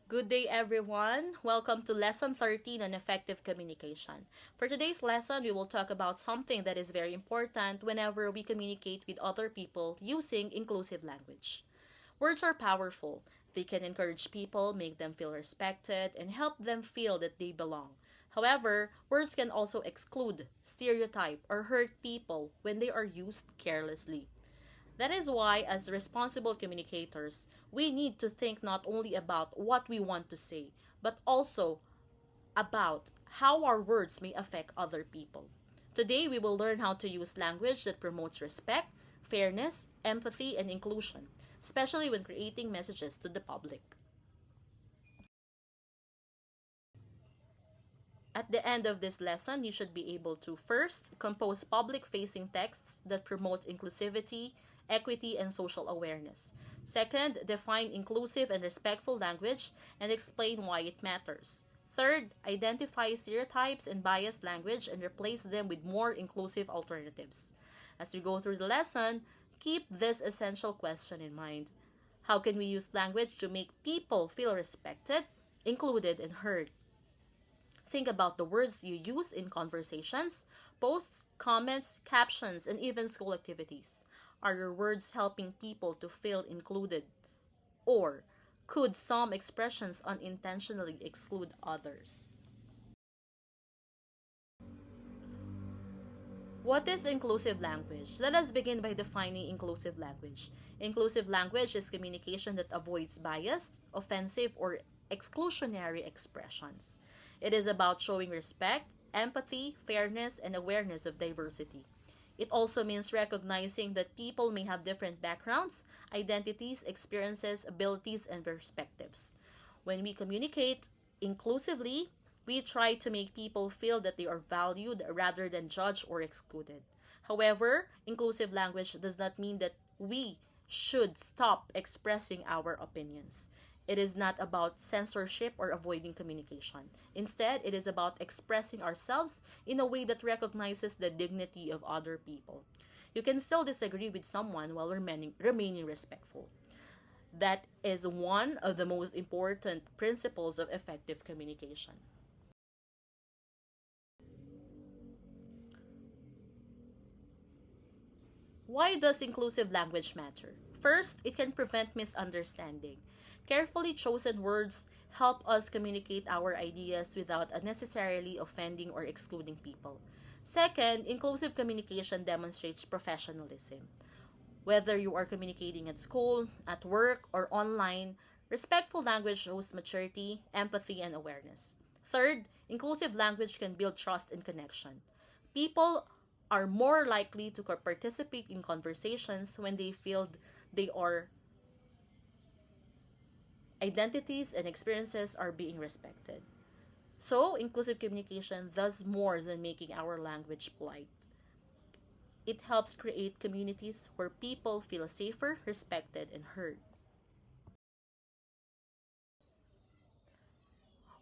Good day, everyone. Welcome to Lesson 13 on Effective Communication. For today's lesson, we will talk about something that is very important whenever we communicate with other people using inclusive language. Words are powerful. They can encourage people, make them feel respected, and help them feel that they belong. However, words can also exclude, stereotype, or hurt people when they are used carelessly. That is why, as responsible communicators, we need to think not only about what we want to say, but also about how our words may affect other people. Today, we will learn how to use language that promotes respect, fairness, empathy, and inclusion, especially when creating messages to the public. At the end of this lesson, you should be able to first compose public facing texts that promote inclusivity, equity, and social awareness. Second, define inclusive and respectful language and explain why it matters. Third, identify stereotypes and biased language and replace them with more inclusive alternatives. As we go through the lesson, keep this essential question in mind. How can we use language to make people feel respected, included, and heard? Think about the words you use in conversations, posts, comments, captions, and even school activities. Are your words helping people to feel included? Or could some expressions unintentionally exclude others? What is inclusive language? Let us begin by defining inclusive language. Inclusive language is communication that avoids biased, offensive, or exclusionary expressions. It is about showing respect, empathy, fairness, and awareness of diversity. It also means recognizing that people may have different backgrounds, identities, experiences, abilities, and perspectives. When we communicate inclusively, we try to make people feel that they are valued rather than judged or excluded. However, inclusive language does not mean that we should stop expressing our opinions. It is not about censorship or avoiding communication. Instead, it is about expressing ourselves in a way that recognizes the dignity of other people. You can still disagree with someone while remaining respectful. That is one of the most important principles of effective communication. Why does inclusive language matter? First, it can prevent misunderstanding. Carefully chosen words help us communicate our ideas without unnecessarily offending or excluding people. Second, inclusive communication demonstrates professionalism. Whether you are communicating at school, at work, or online, respectful language shows maturity, empathy, and awareness. Third, inclusive language can build trust and connection. People are more likely to participate in conversations when they feel they are identities and experiences are being respected. So, inclusive communication does more than making our language polite. It helps create communities where people feel safer, respected, and heard.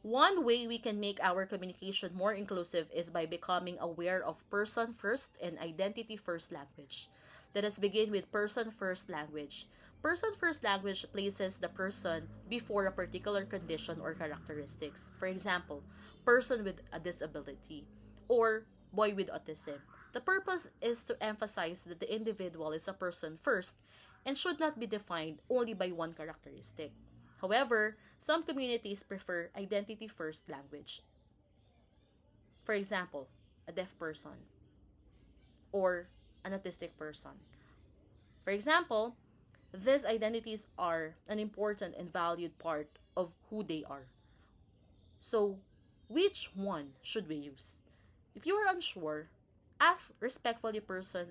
One way we can make our communication more inclusive is by becoming aware of person first and identity first language. Let us begin with person first language. Person first language places the person before a particular condition or characteristics. For example, person with a disability or boy with autism. The purpose is to emphasize that the individual is a person first and should not be defined only by one characteristic. However, some communities prefer identity first language. For example, a deaf person or an autistic person. For example, these identities are an important and valued part of who they are. So, which one should we use? If you are unsure, ask respectfully the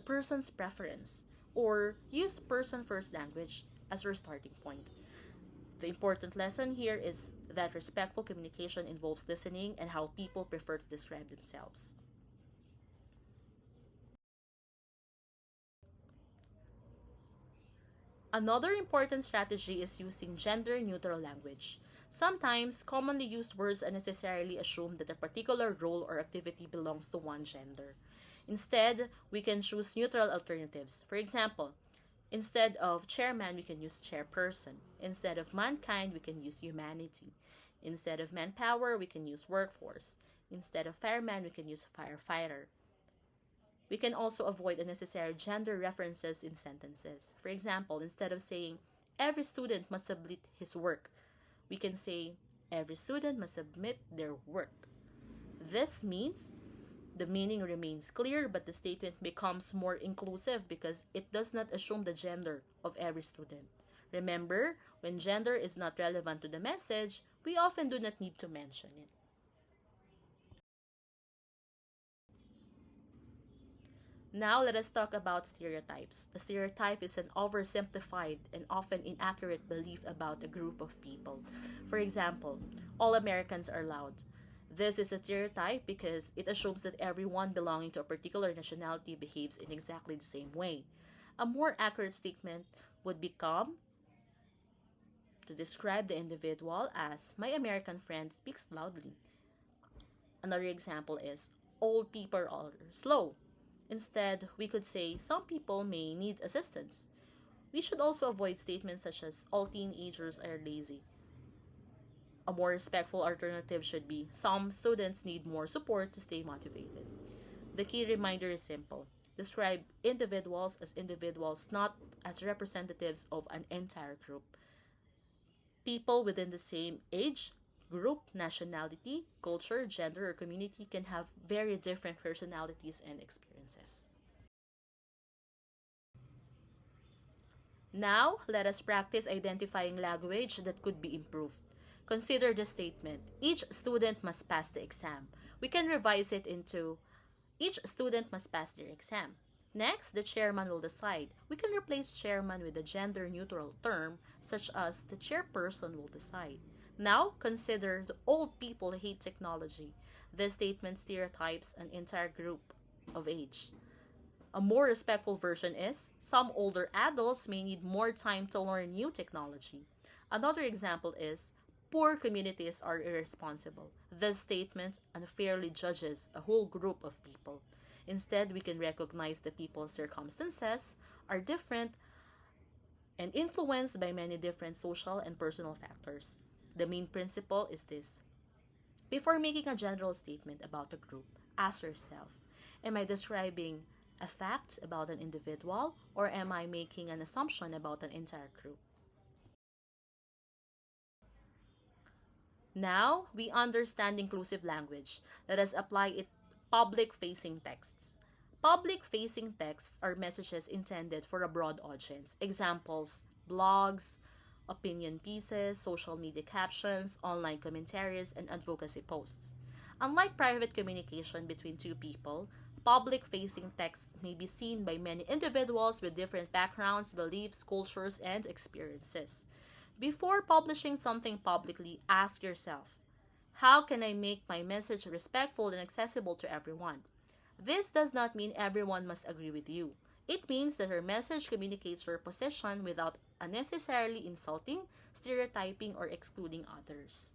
person's preference or use person first language as your starting point. The important lesson here is that respectful communication involves listening and how people prefer to describe themselves. Another important strategy is using gender neutral language. Sometimes, commonly used words unnecessarily assume that a particular role or activity belongs to one gender. Instead, we can choose neutral alternatives. For example, Instead of chairman, we can use chairperson. Instead of mankind, we can use humanity. Instead of manpower, we can use workforce. Instead of fireman, we can use firefighter. We can also avoid unnecessary gender references in sentences. For example, instead of saying, every student must submit his work, we can say, every student must submit their work. This means the meaning remains clear, but the statement becomes more inclusive because it does not assume the gender of every student. Remember, when gender is not relevant to the message, we often do not need to mention it. Now let us talk about stereotypes. A stereotype is an oversimplified and often inaccurate belief about a group of people. For example, all Americans are loud. This is a stereotype because it assumes that everyone belonging to a particular nationality behaves in exactly the same way. A more accurate statement would become to describe the individual as my American friend speaks loudly. Another example is old people are slow. Instead, we could say some people may need assistance. We should also avoid statements such as all teenagers are lazy. A more respectful alternative should be some students need more support to stay motivated. The key reminder is simple. Describe individuals as individuals, not as representatives of an entire group. People within the same age, group, nationality, culture, gender, or community can have very different personalities and experiences. Now, let us practice identifying language that could be improved. Consider the statement, each student must pass the exam. We can revise it into, each student must pass their exam. Next, the chairman will decide. We can replace chairman with a gender neutral term, such as the chairperson will decide. Now, consider the old people hate technology. This statement stereotypes an entire group of age. A more respectful version is some older adults may need more time to learn new technology. Another example is poor communities are irresponsible. This statement unfairly judges a whole group of people. Instead, we can recognize that people's circumstances are different and influenced by many different social and personal factors. The main principle is this: before making a general statement about a group, ask yourself, am I describing a fact about an individual or am I making an assumption about an entire group? Now, we understand inclusive language. Let us apply it public-facing texts. Public-facing texts are messages intended for a broad audience. Examples, blogs, opinion pieces, social media captions, online commentaries, and advocacy posts. Unlike private communication between two people, public-facing texts may be seen by many individuals with different backgrounds, beliefs, cultures, and experiences. Before publishing something publicly, ask yourself, how can I make my message respectful and accessible to everyone? This does not mean everyone must agree with you. It means that your message communicates your position without unnecessarily insulting, stereotyping, or excluding others.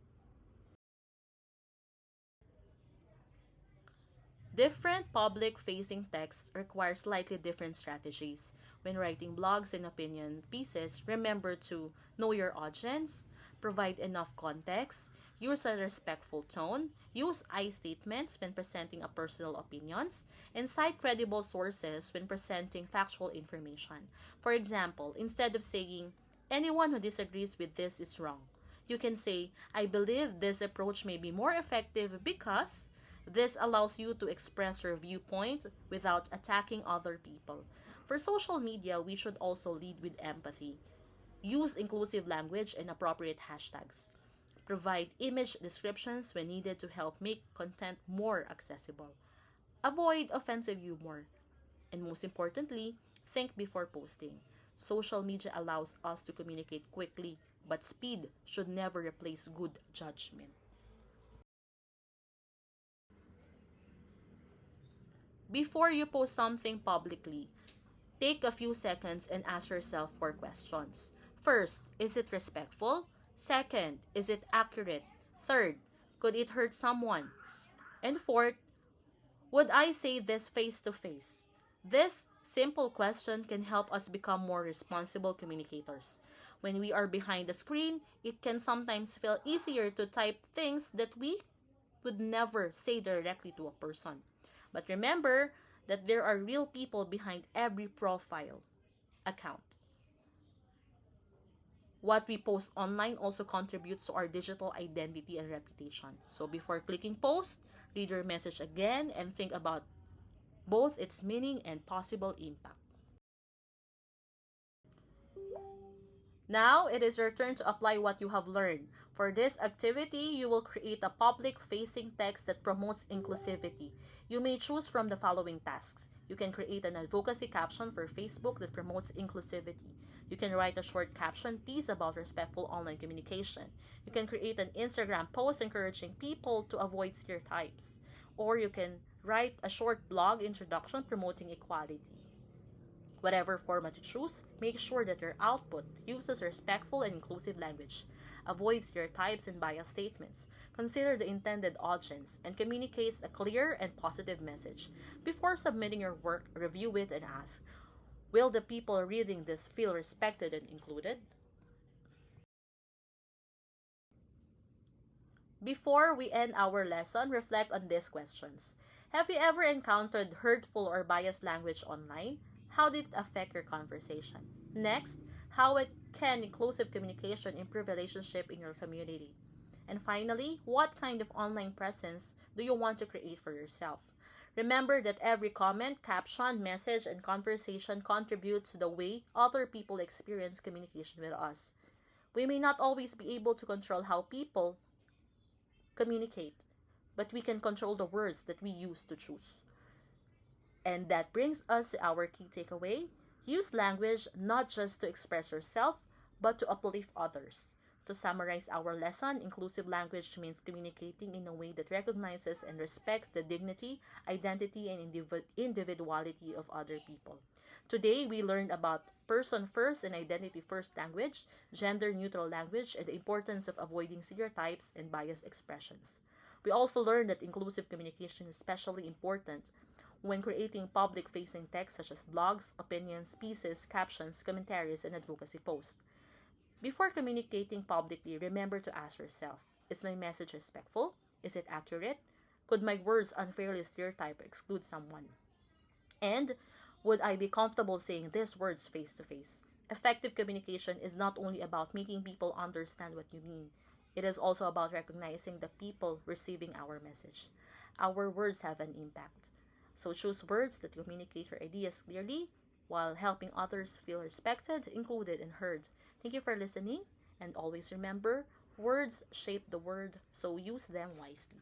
Different public-facing texts require slightly different strategies. When writing blogs and opinion pieces, remember to know your audience, provide enough context, use a respectful tone, use I statements when presenting a personal opinions, and cite credible sources when presenting factual information. For example, instead of saying, anyone who disagrees with this is wrong, you can say, I believe this approach may be more effective because this allows you to express your viewpoint without attacking other people. For social media, we should also lead with empathy. Use inclusive language and appropriate hashtags. Provide image descriptions when needed to help make content more accessible. Avoid offensive humor. And most importantly, think before posting. Social media allows us to communicate quickly, but speed should never replace good judgment. Before you post something publicly, take a few seconds and ask yourself four questions. First, is it respectful? Second, is it accurate? Third, could it hurt someone? And fourth, would I say this face to face? This simple question can help us become more responsible communicators. When we are behind the screen, it can sometimes feel easier to type things that we would never say directly to a person. But remember that there are real people behind every profile account. What we post online also contributes to our digital identity and reputation. So before clicking post, read your message again and think about both its meaning and possible impact. Now it is your turn to apply what you have learned. For this activity, you will create a public-facing text that promotes inclusivity. You may choose from the following tasks. You can create an advocacy caption for Facebook that promotes inclusivity. You can write a short caption piece about respectful online communication. You can create an Instagram post encouraging people to avoid stereotypes. Or you can write a short blog introduction promoting equality. Whatever format you choose, make sure that your output uses respectful and inclusive language, avoids stereotypes and biased statements, consider the intended audience, and communicates a clear and positive message. Before submitting your work, review it and ask, will the people reading this feel respected and included? Before we end our lesson, reflect on these questions. Have you ever encountered hurtful or biased language online? How did it affect your conversation? Next, how can inclusive communication improve relationship in your community? And finally, what kind of online presence do you want to create for yourself? Remember that every comment, caption, message, and conversation contributes to the way other people experience communication with us. We may not always be able to control how people communicate, but we can control the words that we use to choose. And that brings us to our key takeaway. Use language not just to express yourself, but to uplift others. To summarize our lesson, inclusive language means communicating in a way that recognizes and respects the dignity, identity, and individuality of other people. Today, we learned about person first and identity first language, gender neutral language, and the importance of avoiding stereotypes and biased expressions. We also learned that inclusive communication is especially important when creating public facing text such as blogs, opinions, pieces, captions, commentaries, and advocacy posts. Before communicating publicly, remember to ask yourself, is my message respectful? Is it accurate? Could my words unfairly stereotype or exclude someone? And would I be comfortable saying these words face to face? Effective communication is not only about making people understand what you mean, it is also about recognizing the people receiving our message. Our words have an impact. So choose words that communicate your ideas clearly while helping others feel respected, included, and heard. Thank you for listening, and always remember, words shape the world, so use them wisely.